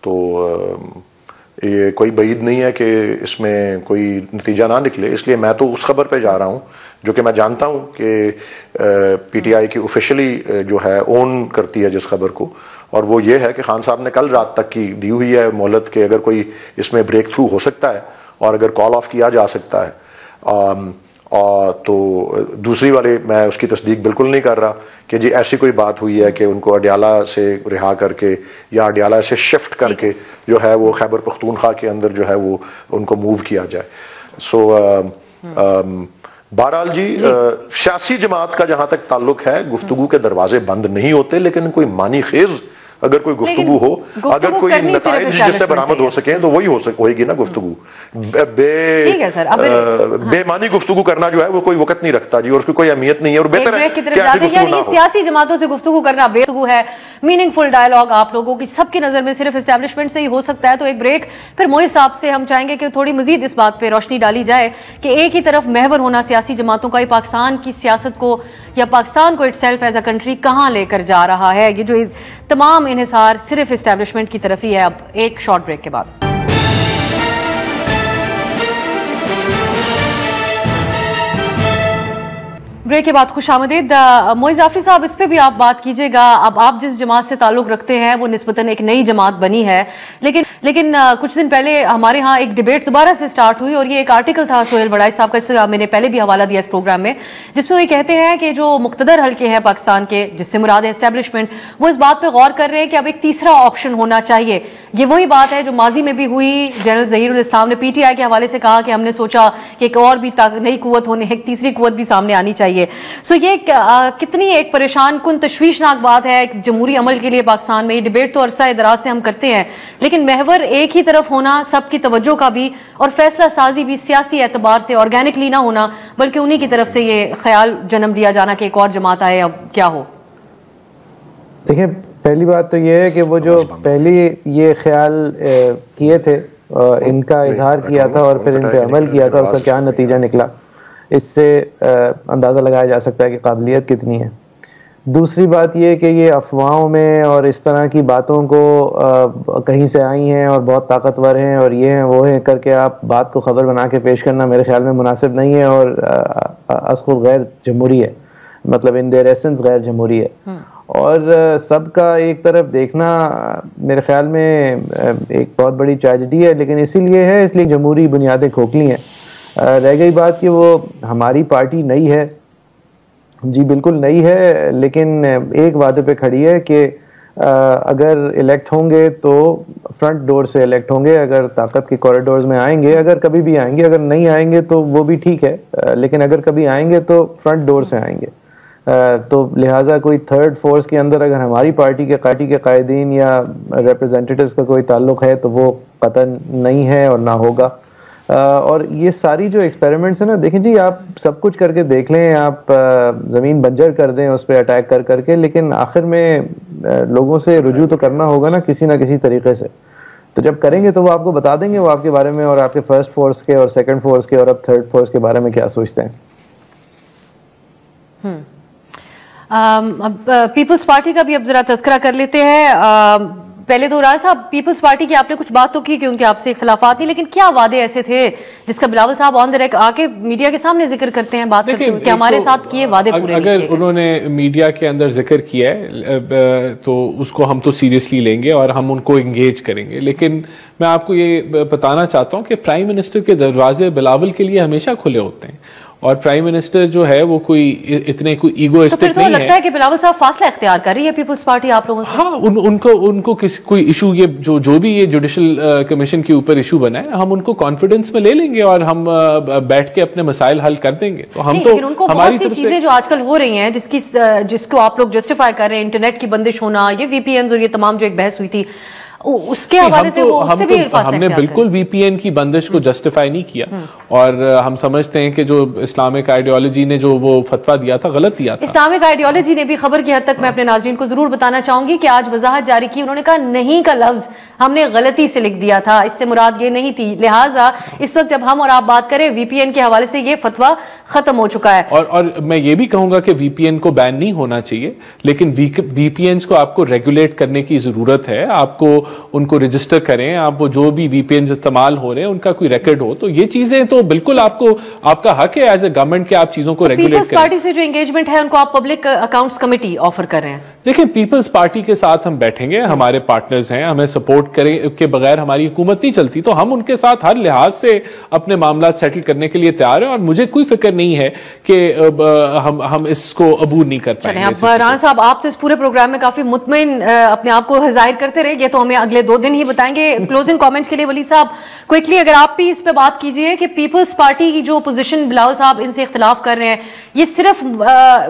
تو یہ کوئی بعید نہیں ہے کہ اس میں کوئی نتیجہ نہ نکلے. اس لیے میں تو اس خبر پہ جا رہا ہوں جو کہ میں جانتا ہوں کہ پی ٹی آئی کی آفیشلی جو ہے اون کرتی ہے جس خبر کو, اور وہ یہ ہے کہ خان صاحب نے کل رات تک کی دی ہوئی ہے مہلت کہ اگر کوئی اس میں بریک تھرو ہو سکتا ہے اور اگر کال آف کیا جا سکتا ہے تو دوسری والی میں اس کی تصدیق بالکل نہیں کر رہا کہ جی ایسی کوئی بات ہوئی ہے کہ ان کو اڈیالہ سے رہا کر کے یا اڈیالہ سے شفٹ کر کے جو ہے وہ خیبر پختونخوا کے اندر جو ہے وہ ان کو موو کیا جائے. سو بہرحال جی سیاسی جماعت کا جہاں تک تعلق ہے گفتگو کے دروازے بند نہیں ہوتے, لیکن کوئی معنی خیز اگر کوئی گفتگو ہو, اگر کوئی نتائج جس سے برآمد ہو سکیں تو وہی ہوئے گی نا گفتگو. بے معنی گفتگو کرنا جو ہے وہ کوئی وقت نہیں رکھتا جی, اور اس کی کوئی اہمیت نہیں ہے, اور بہتر ہے یعنی سیاسی جماعتوں سے گفتگو کرنا بے گفتگو ہے. میننگ فل ڈائلاگ آپ لوگوں کی سب کی نظر میں صرف اسٹیبلشمنٹ سے ہی ہو سکتا ہے. تو ایک بریک, پھر موئی صاحب سے ہم چاہیں گے کہ تھوڑی مزید اس بات پہ روشنی ڈالی جائے کہ ایک ہی طرف محور ہونا سیاسی جماعتوں کا, یہ پاکستان کی سیاست کو یا پاکستان کو it self as a country کہاں لے کر جا رہا ہے. یہ جو تمام انحصار صرف اسٹیبلشمنٹ کی طرف ہی ہے. اب ایک شارٹ بریک کے بعد بریک کے بعد خوش آمدید. موئز جعفری صاحب, اس پہ بھی آپ بات کیجئے گا. اب آپ جس جماعت سے تعلق رکھتے ہیں وہ نسبتاً ایک نئی جماعت بنی ہے, لیکن کچھ دن پہلے ہمارے ہاں ایک ڈیبیٹ دوبارہ سے سٹارٹ ہوئی, اور یہ ایک آرٹیکل تھا سہیل بڑائی صاحب کا, اس سے میں نے پہلے بھی حوالہ دیا اس پروگرام میں, جس میں وہ کہتے ہیں کہ جو مقتدر حلقے ہیں پاکستان کے, جس سے مراد ہے اسٹیبلشمنٹ, وہ اس بات پہ غور کر رہے ہیں کہ اب ایک تیسرا آپشن ہونا چاہیے. یہ وہی بات ہے جو ماضی میں بھی ہوئی. جنرل ظہیر الاسلام نے پی ٹی آئی کے حوالے سے کہا کہ ہم نے سوچا کہ ایک اور بھی نئی قوت ہونے, ایک تیسری قوت بھی سامنے آنی چاہیے. سو یہ کتنی ایک پریشان کن تشویشناک بات ہے ایک جمہوری عمل کے لیے پاکستان میں. یہ ڈیبیٹ تو عرصہ دراز سے ہم کرتے ہیں, لیکن محور ایک ہی طرف ہونا, سب کی توجہ کا بھی, اور فیصلہ سازی بھی سیاسی اعتبار سے آرگینکلی نہ ہونا, بلکہ انہی کی طرف سے یہ خیال جنم دیا جانا کہ ایک اور جماعت آئے, اب کیا ہو. دیکھیں پہلی بات تو یہ ہے کہ وہ جو پہلی یہ خیال کیے تھے, ان کا اظہار کیا تھا اور پھر ان پہ عمل کیا تھا, اس کا کیا نتیجہ نکلا, اس سے اندازہ لگایا جا سکتا ہے کہ قابلیت کتنی ہے. دوسری بات یہ کہ یہ افواہوں میں اور اس طرح کی باتوں کو کہیں سے آئی ہیں اور بہت طاقتور ہیں اور یہ ہیں وہ ہیں کر کے آپ بات کو خبر بنا کے پیش کرنا میرے خیال میں مناسب نہیں ہے اور از خود غیر جمہوری ہے, مطلب ان دیر ایسنس غیر جمہوری ہے. اور سب کا ایک طرف دیکھنا میرے خیال میں ایک بہت بڑی ٹریجڈی ہے, لیکن اسی لیے ہے, اس لیے جمہوری بنیادیں کھوکھلی ہیں. رہ گئی بات کہ وہ ہماری پارٹی نئی ہے, جی بالکل نئی ہے, لیکن ایک وعدے پہ کھڑی ہے کہ اگر الیکٹ ہوں گے تو فرنٹ ڈور سے الیکٹ ہوں گے, اگر طاقت کے کوریڈورز میں آئیں گے, اگر کبھی بھی آئیں گے, اگر نہیں آئیں گے تو وہ بھی ٹھیک ہے, لیکن اگر کبھی آئیں گے تو فرنٹ ڈور سے آئیں گے. تو لہٰذا کوئی تھرڈ فورس کے اندر اگر ہماری پارٹی کے قائدین یا ریپرزینٹیٹیوز کا کوئی تعلق ہے تو وہ قطعاً نہیں ہے اور نہ ہوگا. اور یہ ساری جو ایکسپیریمنٹس ہیں نا, دیکھیں جی آپ سب کچھ کر کے دیکھ لیں, آپ زمین بنجر کر دیں اس پہ اٹیک کر کے, لیکن آخر میں لوگوں سے رجوع تو کرنا ہوگا نا کسی نہ کسی طریقے سے. تو جب کریں گے تو وہ آپ کو بتا دیں گے وہ آپ کے بارے میں اور آپ کے فرسٹ فورس کے اور سیکنڈ فورس کے اور اب تھرڈ فورس کے بارے میں کیا سوچتے ہیں. پیپلز پارٹی کا بھی اب ذرا تذکرہ کر لیتے ہیں. پہلے تو راج صاحب, پیپلز پارٹی کی آپ نے کچھ بات تو کی کہ ان کے آپ سے اختلافات نہیں, لیکن کیا وعدے ایسے تھے جس کا بلاول صاحب آن دا ریک آ کے میڈیا کے سامنے ذکر کرتے ہیں, بات کرتے ہیں کہ ہمارے ساتھ کیے وعدے پورے نہیں کیے گئے. اگر انہوں نے میڈیا کے اندر ذکر کیا ہے تو اس کو ہم تو سیریسلی لیں گے اور ہم ان کو انگیج کریں گے, لیکن میں آپ کو یہ بتانا چاہتا ہوں کہ پرائم منسٹر کے دروازے بلاول کے لیے ہمیشہ کھلے ہوتے ہیں, اور پرائم منسٹر جو ہے وہ کوئی اتنے کوئی ایگوئسٹک نہیں ہے. لگتا ہے کہ بلاول صاحب فاصلہ اختیار کر رہی ہے پیپلز پارٹی آپ لوگوں سے. ہاں, ان کو کوئی ایشو, یہ جو بھی یہ جوڈیشل کمیشن کے اوپر ایشو بنا ہے, ہم ان کو کانفیڈنس میں لے لیں گے اور ہم بیٹھ کے اپنے مسائل حل کر دیں گے. تو ہم تو ان کو بہت سی چیزیں جو آج کل ہو رہی ہیں جس کو آپ لوگ جسٹیفائی کر رہے ہیں, انٹرنیٹ کی بندش ہونا, یہ وی پی اینز اور یہ تمام جو ایک بحث ہوئی تھی, اس کے حوالے سے ہم نے بالکل وی پی این کی بندش کو جسٹیفائی نہیں کیا, اور ہم سمجھتے ہیں کہ جو اسلامک آئیڈیالوجی نے جو وہ فتویٰ دیا تھا غلط دیا تھا. اسلامک آئیڈیالوجی نے بھی خبر کی حد تک میں اپنے ناظرین کو ضرور بتانا چاہوں گی کہ آج وضاحت جاری کی, انہوں نے کہا نہیں کا لفظ ہم نے غلطی سے لکھ دیا تھا, اس سے مراد یہ نہیں تھی, لہٰذا اس وقت جب ہم اور آپ بات کریں وی پی این کے حوالے سے یہ فتویٰ ختم ہو چکا ہے. اور میں یہ بھی کہوں گا کہ وی پی این کو بین نہیں ہونا چاہیے, لیکن وی پی اینز کو آپ کو ریگولیٹ کرنے کی ضرورت ہے. آپ کو ان کو رجسٹر کریں, آپ وہ جو بھی وی پی اینز استعمال ہو رہے ہیں ان کا کوئی ریکارڈ ہو, تو یہ چیزیں تو بالکل آپ کا حق ہے ایز اے گورنمنٹ کہ آپ چیزوں کو ریگولیٹ کریں. پیپلز پارٹی سے جو انگیجمنٹ ہے ان کو آپ پبلک اکاؤنٹس کمیٹی آفر کر رہے ہیں. دیکھیں, پیپلز پارٹی کے ساتھ ہم بیٹھیں گے, ہمارے پارٹنرز ہیں, ہمیں سپورٹ کریں کے بغیر ہماری حکومت نہیں چلتی, تو ہم ان کے ساتھ ہر لحاظ سے اپنے معاملات سیٹل کرنے کے لیے تیار ہیں, اور مجھے کوئی فکر نہیں ہے کہ ہم اس کو عبور نہیں کر پائیں گے. اب رانا صاحب, آپ تو اس پورے پروگرام میں کافی مطمئن اپنے آپ کو ظاہر کرتے رہے, یہ تو ہمیں اگلے 2 دن ہی بتائیں گے. کلوزنگ کامنٹس کے لیے ولی صاحب کوئکلی اگر آپ بھی اس پہ بات کیجئے کہ پیپلز پارٹی کی جو پوزیشن بلاول صاحب ان سے اختلاف کر رہے ہیں, یہ صرف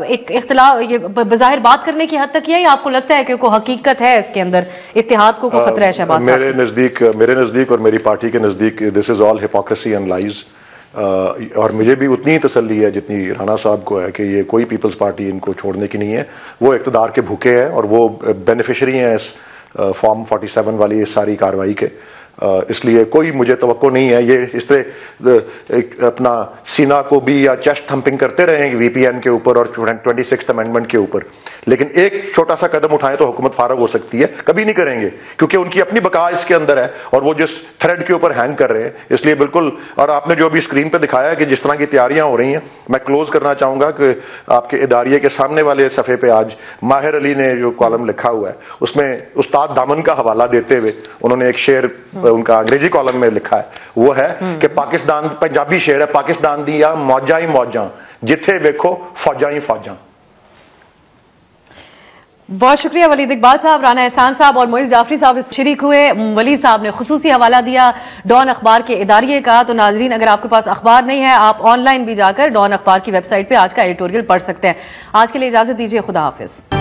ایک اختلاف یہ بظاہر بات کرنے کی حد تک ہے, یا آپ کو لگتا ہے کہ کوئی حقیقت ہے اس کے اندر, اتحاد کو خطرہ ہے؟ شہباز صاحب, میرے نزدیک اور میری پارٹی کے نزدیک دس از آل ہپوکریسی اینڈ لائز, اور مجھے بھی اتنی ہی تسلی ہے جتنی رانا صاحب کو ہے کہ یہ کوئی پیپلز پارٹی ان کو چھوڑنے کی نہیں ہے. وہ اقتدار کے بھوکے ہیں اور وہ بینیفیشری ہیں اس فارم 47 والی اس ساری کارروائی کے, اس لیے کوئی مجھے توقع نہیں ہے یہ اس طرح اپنا سینا کو بھی یا چیسٹ تھمپنگ کرتے رہیں وی پی این کے اوپر اور 26th امینڈمنٹ کے اوپر, لیکن ایک چھوٹا سا قدم اٹھائیں تو حکومت فارغ ہو سکتی ہے. کبھی نہیں کریں گے کیونکہ ان کی اپنی بقا اس کے اندر ہے, اور وہ جس تھریڈ کے اوپر ہینگ کر رہے ہیں, اس لیے بالکل. اور آپ نے جو بھی اسکرین پہ دکھایا ہے کہ جس طرح کی تیاریاں ہو رہی ہیں, میں کلوز کرنا چاہوں گا کہ آپ کے اداریے کے سامنے والے صفحے پہ آج ماہر علی نے جو کالم لکھا ہوا ہے اس میں استاد دامن کا حوالہ دیتے ہوئے انہوں نے ایک شعر ان کا انگریزی کالم میں لکھا ہے, وہ ہے کہ پاکستان, پنجابی شعر ہے, پاکستان دیا موجاں ہی موجاں جتھے ویکھو فوجاں ہی فوجاں. بہت شکریہ ولید اقبال صاحب, رانا احسان صاحب اور معیز جعفری صاحب اس شریک ہوئے. ولید صاحب نے خصوصی حوالہ دیا ڈان اخبار کے اداریے کا. تو ناظرین, اگر آپ کے پاس اخبار نہیں ہے, آپ آن لائن بھی جا کر ڈان اخبار کی ویب سائٹ پہ آج کا ایڈیٹوریل پڑھ سکتے ہیں. آج کے لیے اجازت دیجیے, خدا حافظ.